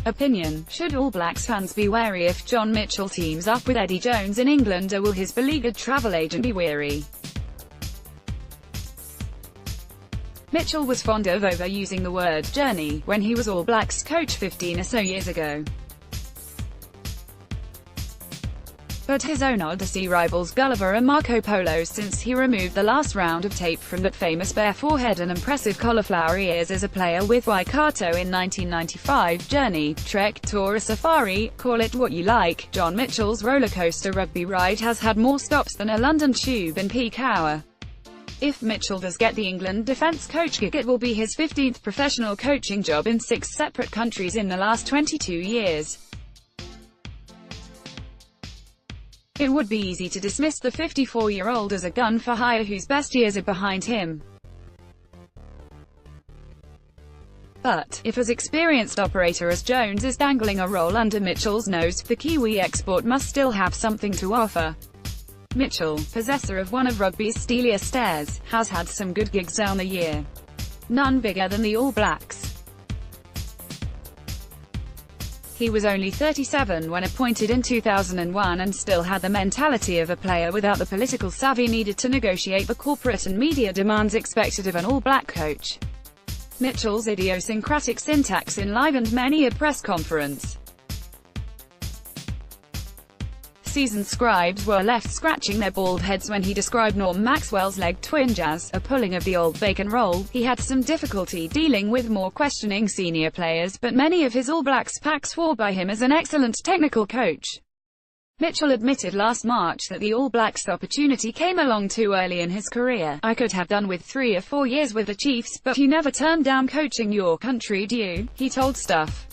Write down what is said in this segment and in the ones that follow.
Opinion: should All Blacks fans be wary if John Mitchell teams up with Eddie Jones in England, or will his beleaguered travel agent be wary? Mitchell was fond of overusing the word journey when he was All Blacks coach 15 or so years ago. But his own Odyssey rivals Gulliver and Marco Polo since he removed the last round of tape from that famous bare forehead and impressive cauliflower ears as a player with Waikato in 1995. Journey, trek, tour or safari, call it what you like, John Mitchell's rollercoaster rugby ride has had more stops than a London tube in peak hour. If Mitchell does get the England defence coach gig, it will be his 15th professional coaching job in 6 separate countries in the last 22 years. It would be easy to dismiss the 54-year-old as a gun for hire whose best years are behind him. But, if as experienced operator as Jones is dangling a role under Mitchell's nose, the Kiwi export must still have something to offer. Mitchell, possessor of one of rugby's steelier stares, has had some good gigs down the year. None bigger than the All Blacks. He was only 37 when appointed in 2001 and still had the mentality of a player without the political savvy needed to negotiate the corporate and media demands expected of an all-black coach. Mitchell's idiosyncratic syntax enlivened many a press conference. Seasoned scribes were left scratching their bald heads when he described Norm Maxwell's leg twinge as a pulling of the old bacon roll. He had some difficulty dealing with more questioning senior players, but many of his All Blacks pack swore by him as an excellent technical coach. Mitchell admitted last March that the All Blacks opportunity came along too early in his career. I could have done with 3 or 4 years with the Chiefs, but you never turn down coaching your country, do you? He told Stuff.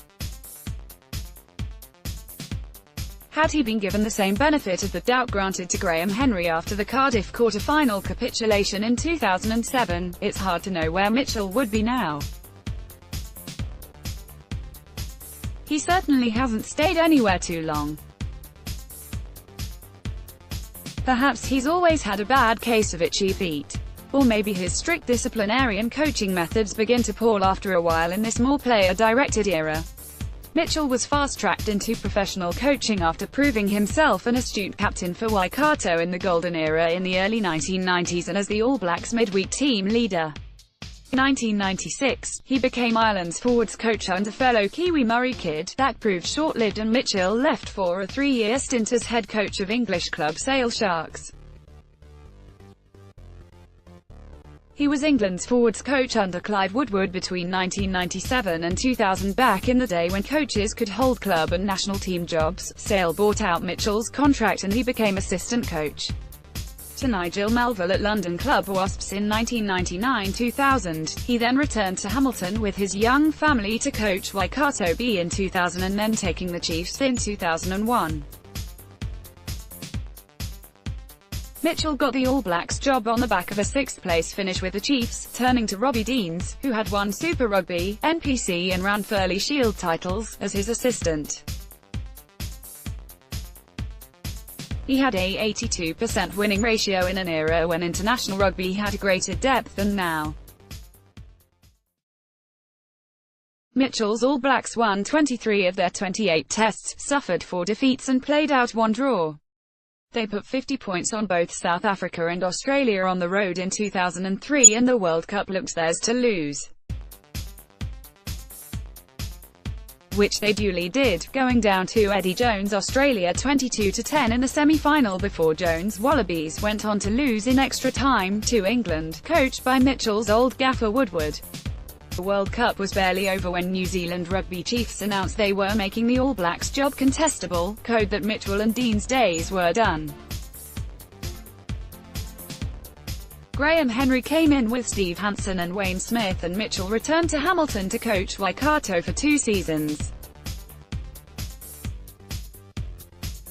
Had he been given the same benefit of the doubt granted to Graham Henry after the Cardiff quarter-final capitulation in 2007, it's hard to know where Mitchell would be now. He certainly hasn't stayed anywhere too long. Perhaps he's always had a bad case of itchy feet. Or maybe his strict disciplinarian coaching methods begin to pall after a while in this more player-directed era. Mitchell was fast-tracked into professional coaching after proving himself an astute captain for Waikato in the golden era in the early 1990s and as the All Blacks midweek team leader. In 1996, he became Ireland's forwards coach under fellow Kiwi Murray Kidd. That proved short-lived and Mitchell left for a 3-year stint as head coach of English club Sale Sharks. He was England's forwards coach under Clive Woodward between 1997 and 2000. Back in the day when coaches could hold club and national team jobs, Sale bought out Mitchell's contract and he became assistant coach to Nigel Melville at London club Wasps in 1999-2000. He then returned to Hamilton with his young family to coach Waikato B in 2000 and then taking the Chiefs in 2001. Mitchell got the All Blacks job on the back of a 6th-place finish with the Chiefs, turning to Robbie Deans, who had won Super Rugby, NPC and Ranfurly Shield titles, as his assistant. He had a 82% winning ratio in an era when international rugby had greater depth than now. Mitchell's All Blacks won 23 of their 28 tests, suffered 4 defeats and played out 1 draw. They put 50 points on both South Africa and Australia on the road in 2003 and the World Cup looked theirs to lose, which they duly did, going down to Eddie Jones' Australia 22-10 in the semi-final before Jones' Wallabies went on to lose in extra time to England, coached by Mitchell's old gaffer Woodward. The World Cup was barely over when New Zealand Rugby Chiefs announced they were making the All Blacks job contestable, code that Mitchell and Dean's days were done. Graham Henry came in with Steve Hansen and Wayne Smith and Mitchell returned to Hamilton to coach Waikato for 2 seasons.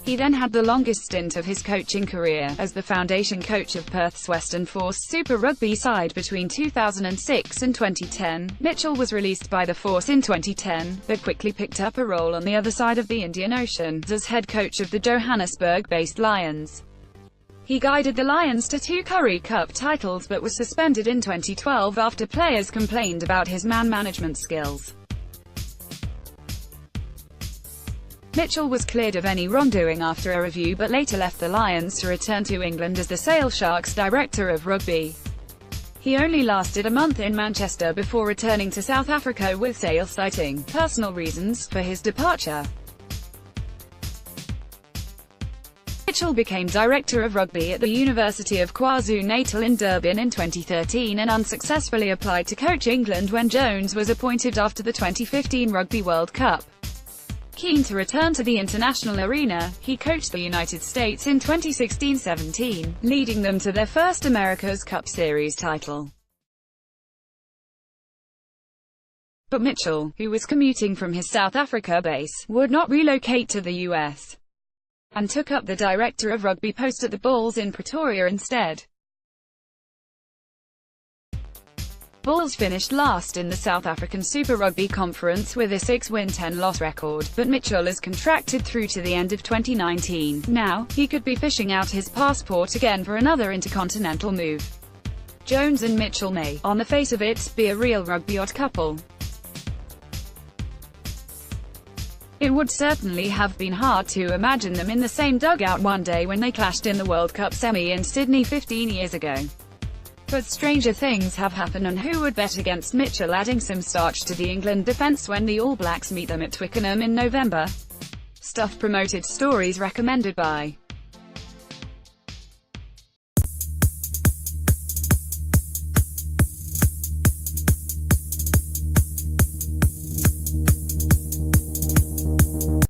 He then had the longest stint of his coaching career, as the foundation coach of Perth's Western Force Super Rugby side between 2006 and 2010. Mitchell was released by the Force in 2010, but quickly picked up a role on the other side of the Indian Ocean, as head coach of the Johannesburg-based Lions. He guided the Lions to 2 Currie Cup titles but was suspended in 2012 after players complained about his man management skills. Mitchell was cleared of any wrongdoing after a review but later left the Lions to return to England as the Sale Sharks director of rugby. He only lasted a month in Manchester before returning to South Africa, with Sale citing personal reasons for his departure. Mitchell became director of rugby at the University of KwaZulu-Natal in Durban in 2013 and unsuccessfully applied to coach England when Jones was appointed after the 2015 Rugby World Cup. Keen to return to the international arena, he coached the United States in 2016-17, leading them to their first America's Cup Series title. But Mitchell, who was commuting from his South Africa base, would not relocate to the US, and took up the director of rugby post at the Bulls in Pretoria instead. Bulls finished last in the South African Super Rugby Conference with a 6-win 10-loss record, but Mitchell is contracted through to the end of 2019. Now, he could be fishing out his passport again for another intercontinental move. Jones and Mitchell may, on the face of it, be a real rugby odd couple. It would certainly have been hard to imagine them in the same dugout one day when they clashed in the World Cup semi in Sydney 15 years ago. But stranger things have happened, and who would bet against Mitchell adding some starch to the England defence when the All Blacks meet them at Twickenham in November? Stuff promoted stories recommended by